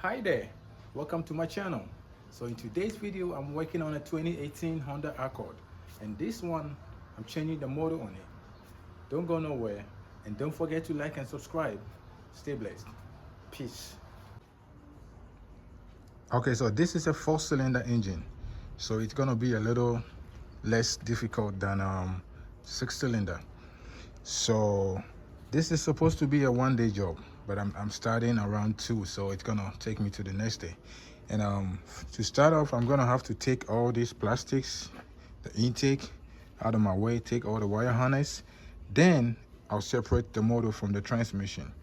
Hi there, welcome to my channel. So in today's video, I'm working on a 2018 Honda Accord, and this one, I'm changing the motor on it. Don't go nowhere, and don't forget to like and subscribe. Stay blessed. Peace. Okay, so this is a 4-cylinder engine, so it's gonna be a little less difficult than 6-cylinder. So this is supposed to be a one-day job, but I'm starting around 2, so it's gonna take me to the next day. And to start off, I'm gonna have to take all these plastics, the intake, out of my way, take all the wire harness. Then I'll separate the motor from the transmission.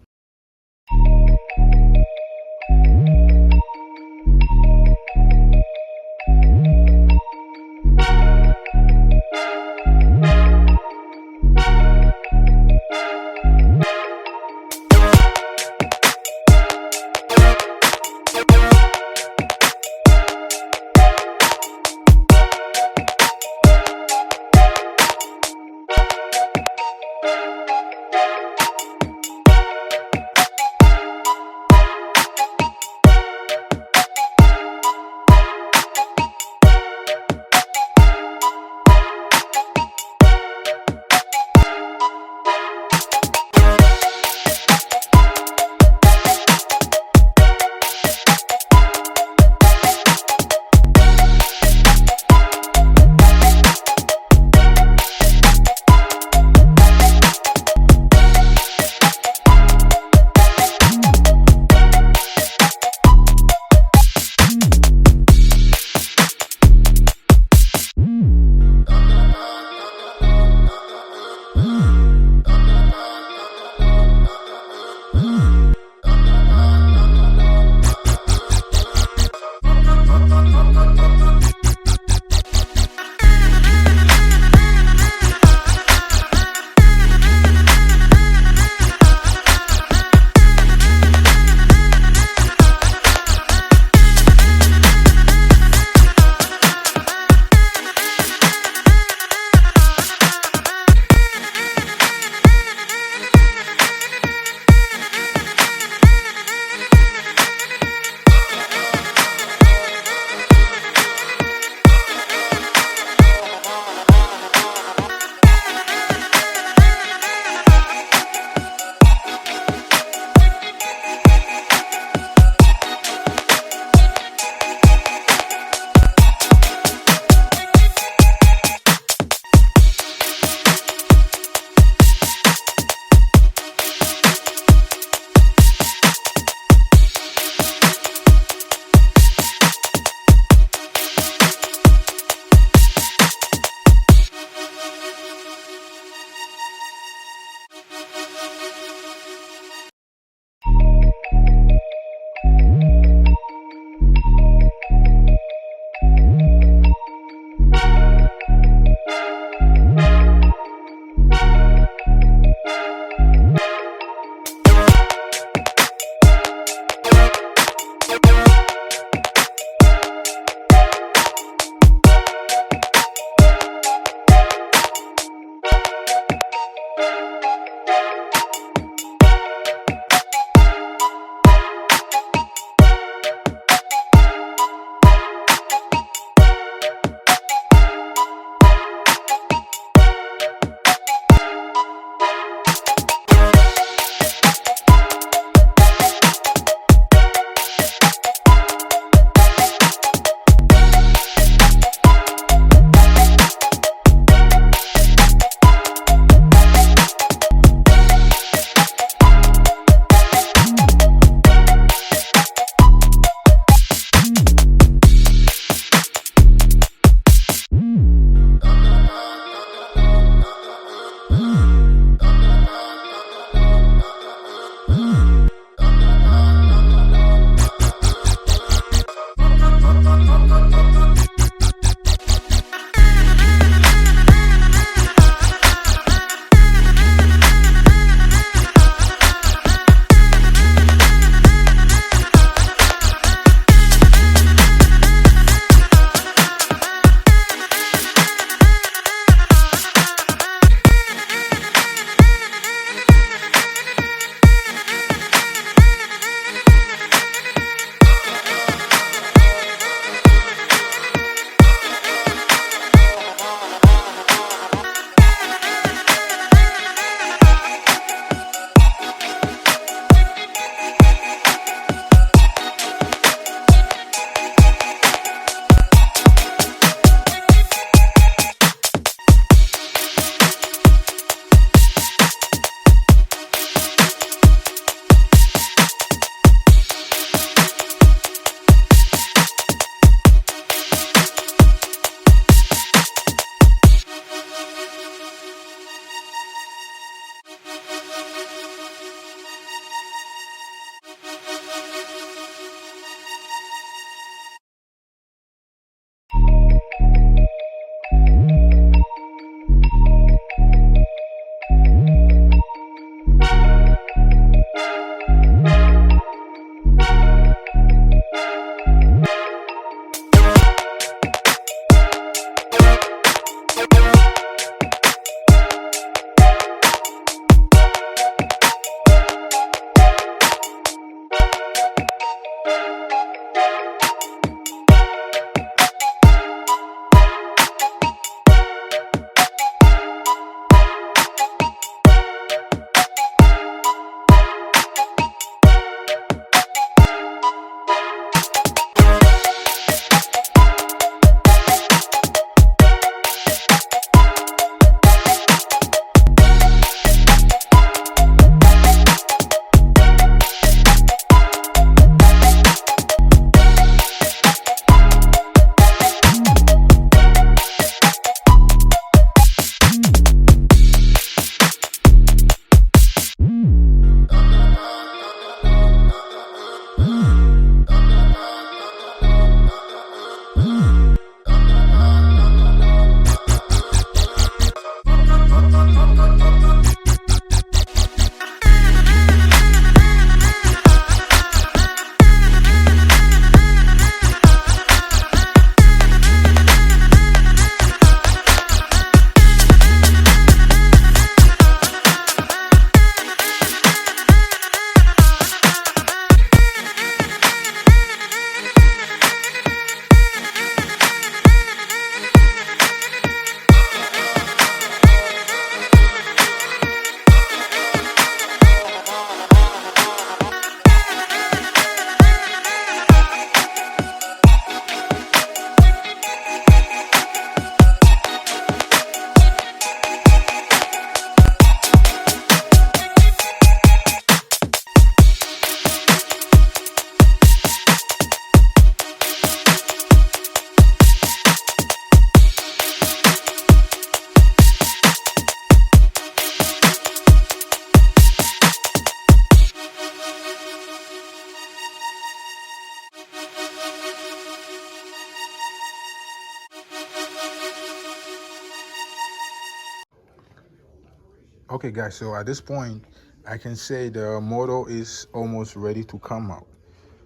Okay guys, so at this point I can say the motor is almost ready to come out.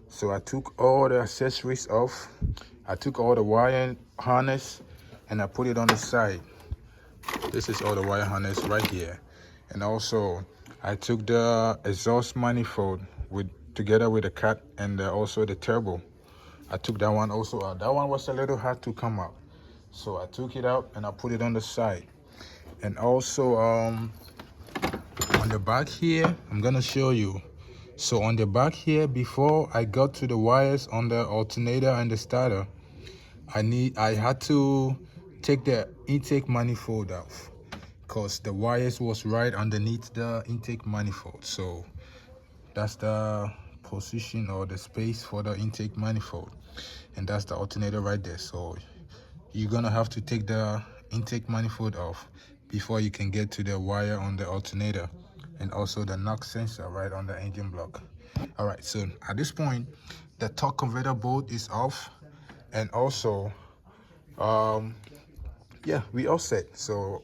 So I took all the accessories off, I took all the wire harness and I put it on the side. This is all the wire harness right here. And also I took the exhaust manifold together with the cat and also the turbo. I took that one also out. That one was a little hard to come out, so I took it out and I put it on the side. And also on the back here, I'm gonna show you. So on the back here, before I got to the wires on the alternator and the starter, I had to take the intake manifold off because the wires was right underneath the intake manifold. So that's the position or the space for the intake manifold, and that's the alternator right there. So you're gonna have to take the intake manifold off before you can get to the wire on the alternator and also the knock sensor right on the engine block. All right, so at this point the torque converter bolt is off, and also yeah, we all set. So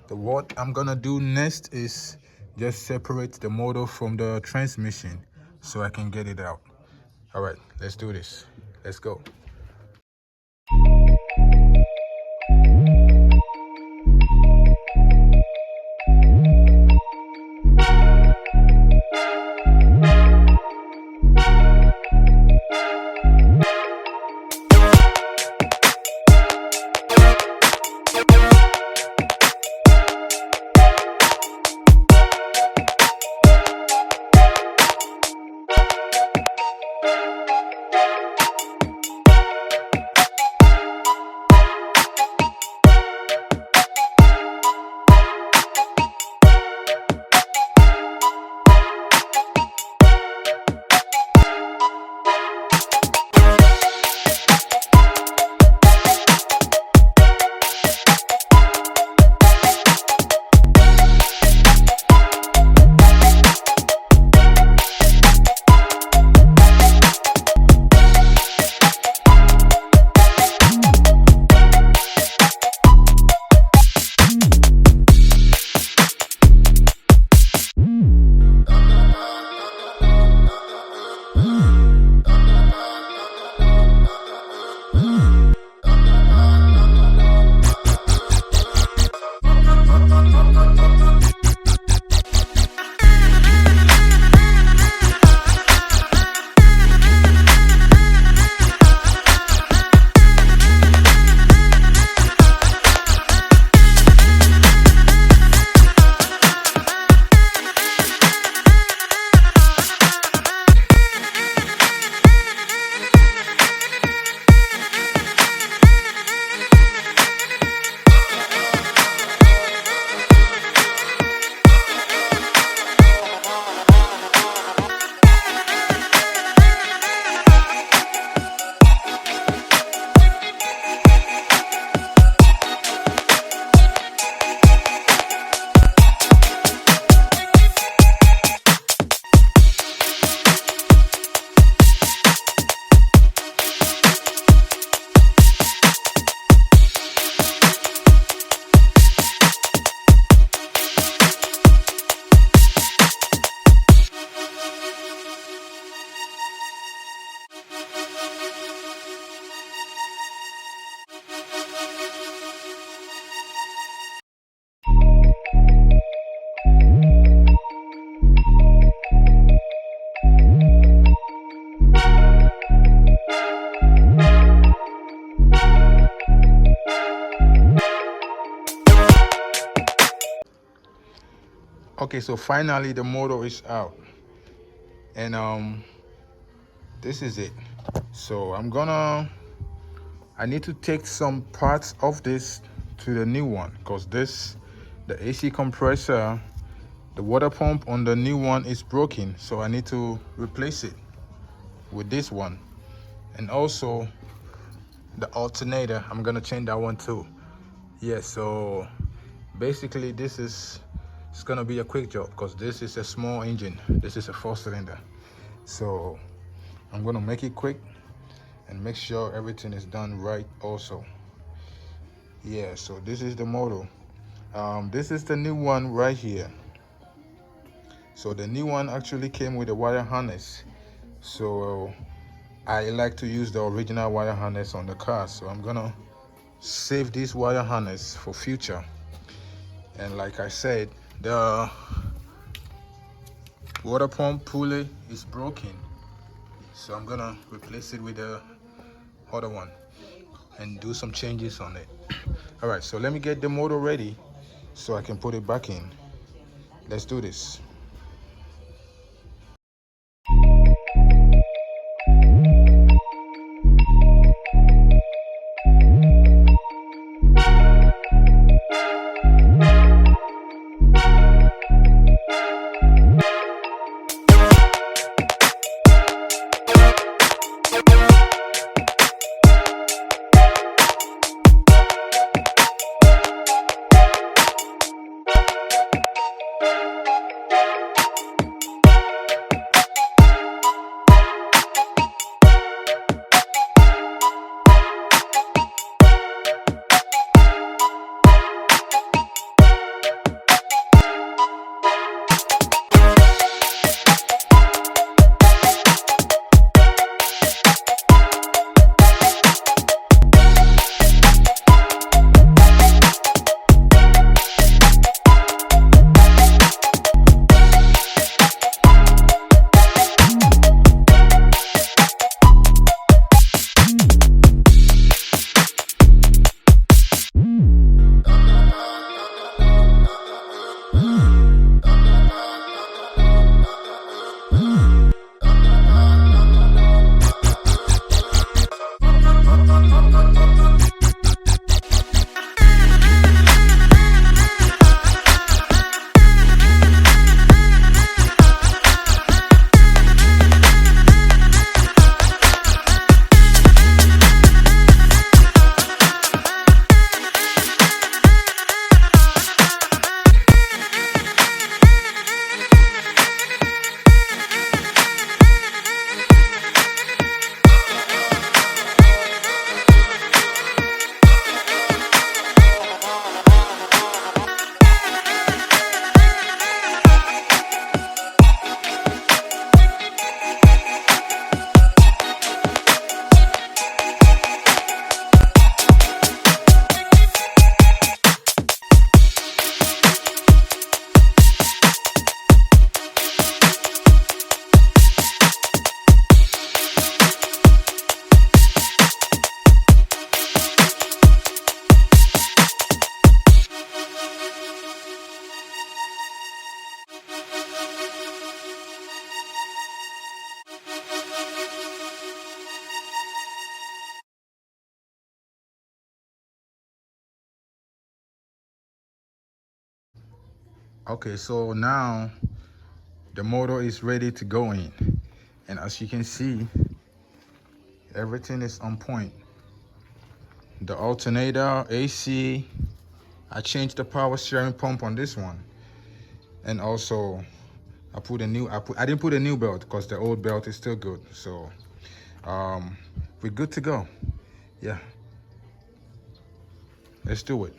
what I'm gonna do next is just separate the motor from the transmission so I can get it out. All right, let's do this. Let's go. Okay, so finally the motor is out, and this is it. So I need to take some parts of this to the new one, because the AC compressor, the water pump on the new one is broken, so I need to replace it with this one. And also the alternator, I'm gonna change that one too. Yeah, so basically it's gonna be a quick job because this is a small engine. This is a 4-cylinder, so I'm gonna make it quick and make sure everything is done right also. Yeah, so this is the motor. This is the new one right here. So the new one actually came with a wire harness. So I like to use the original wire harness on the car. So I'm gonna save this wire harness for future. And like I said, the water pump pulley is broken. So I'm gonna replace it with the other one and do some changes on it. All right, so let me get the motor ready so I can put it back in. Let's do this. Okay, so now the motor is ready to go in. And as you can see, everything is on point. The alternator, AC, I changed the power steering pump on this one. And also I didn't put a new belt because the old belt is still good. So we're good to go. Yeah, let's do it.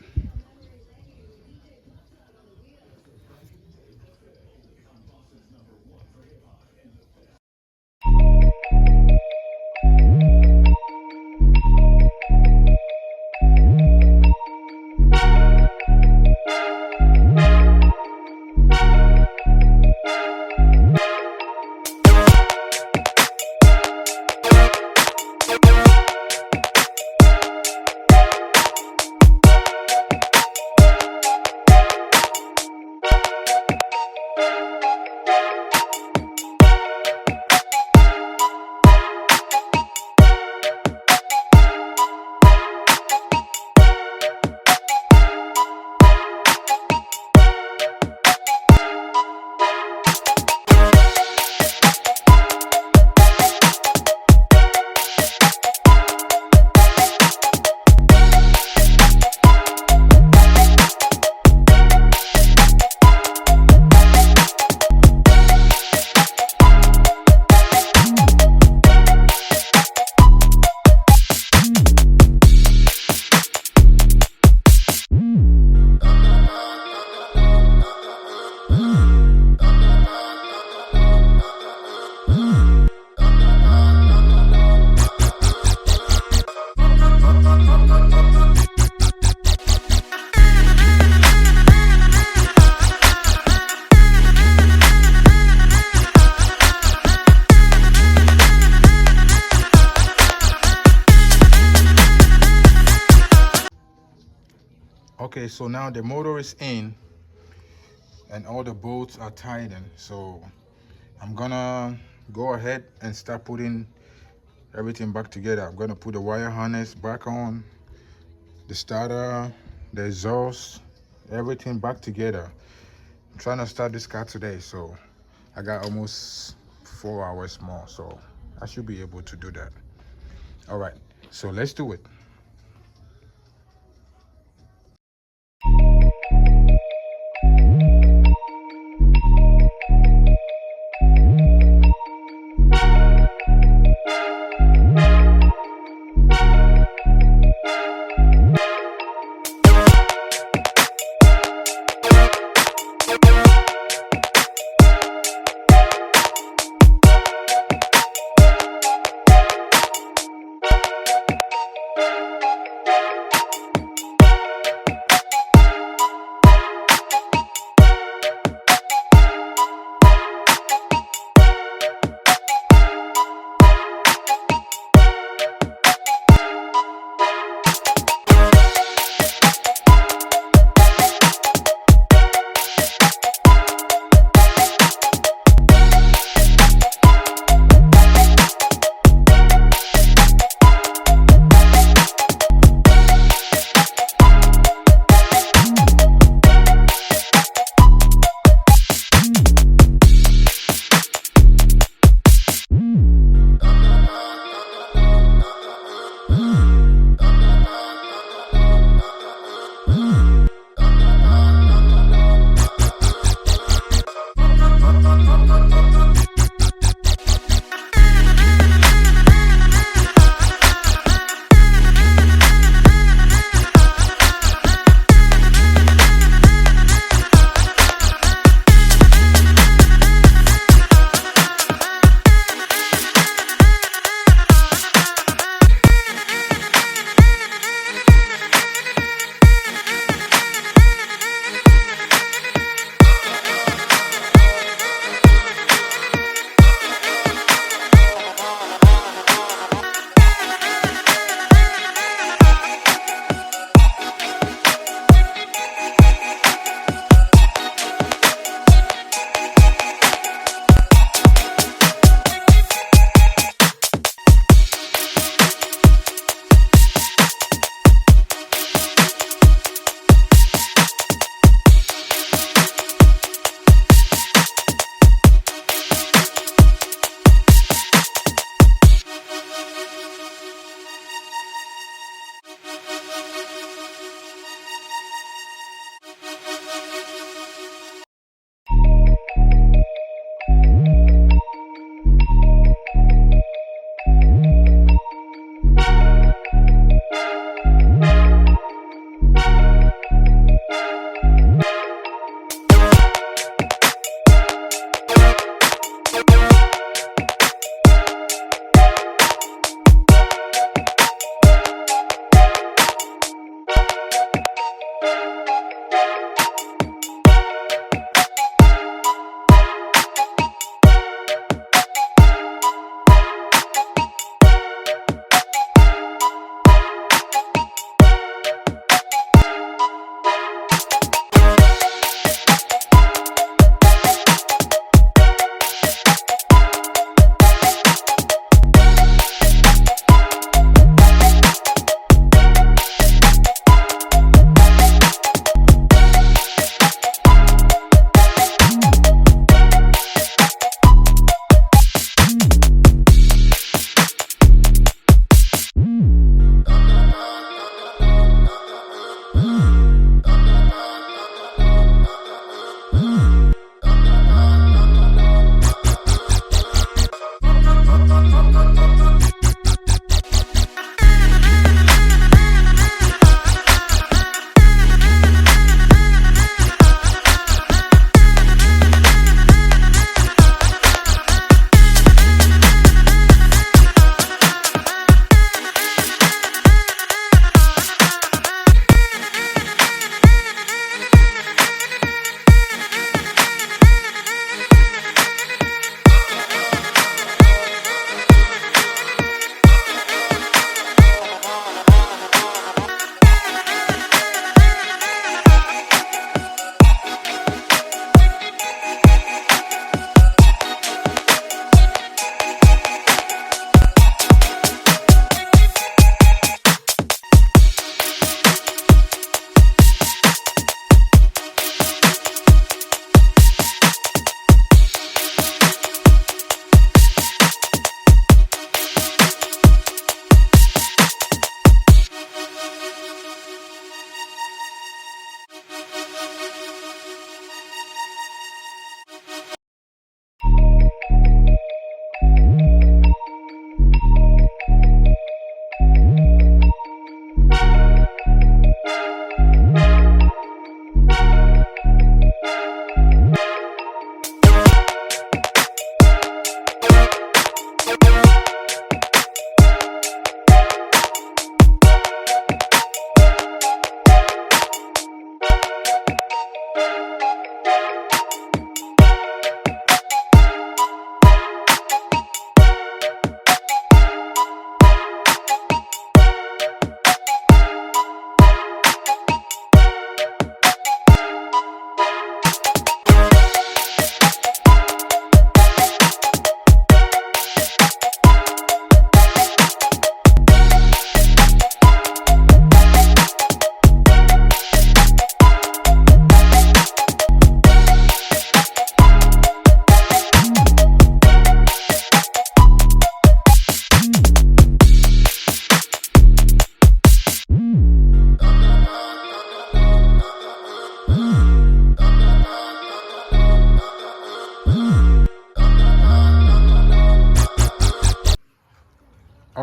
Okay, so now the motor is in and all the bolts are tightened. So I'm gonna go ahead and start putting everything back together. I'm gonna put the wire harness back on, the starter, the exhaust, everything back together. I'm trying to start this car today, so I got almost 4 hours more, so I should be able to do that. All right, so let's do it.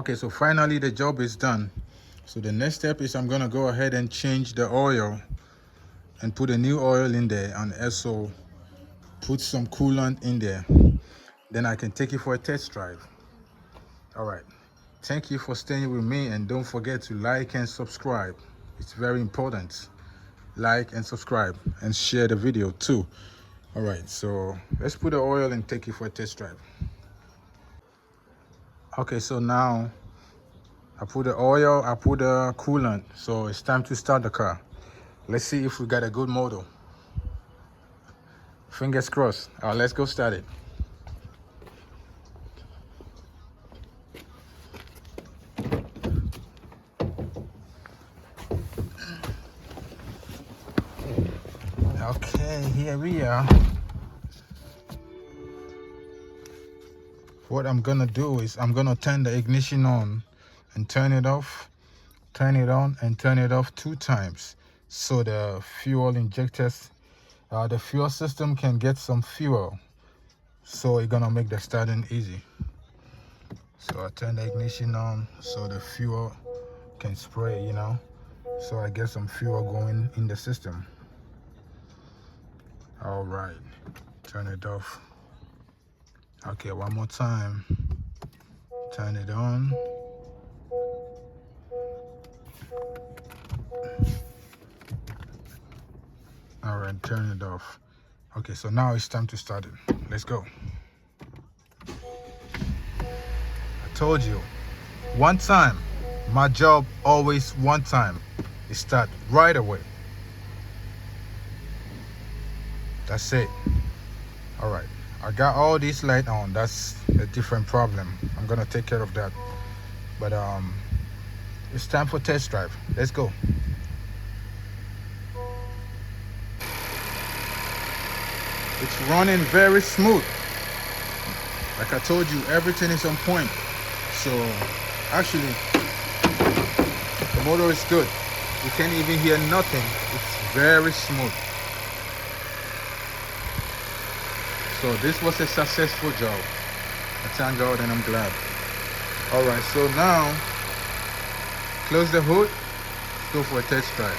Okay, so finally the job is done. So the next step is I'm gonna go ahead and change the oil and put a new oil in there, and also put some coolant in there. Then I can take it for a test drive. All right, thank you for staying with me, and don't forget to like and subscribe. It's very important. Like and subscribe and share the video too. All right, so let's put the oil and take it for a test drive. Okay, so now I put the oil, I put the coolant, so it's time to start the car. Let's see if we got a good motor. Fingers crossed. All right, let's go start it. Okay, here we are. What I'm gonna do is I'm gonna turn the ignition on and turn it off, turn it on and turn it off 2 times, so the fuel injectors, the fuel system can get some fuel, so it's gonna make the starting easy. So I turn the ignition on so the fuel can spray, so I get some fuel going in the system. All right, turn it off. Okay, one more time. Turn it on. All right, turn it off. Okay, so now it's time to start it. Let's go. I told you, one time. My job always one time. It start right away. That's it. All right, I got all these lights on. That's a different problem. I'm gonna take care of that. But it's time for test drive. Let's go. It's running very smooth. Like I told you, everything is on point. So actually, the motor is good. You can't even hear nothing. It's very smooth. So this was a successful job. I thank God and I'm glad. All right, so now close the hood. Let's go for a test drive.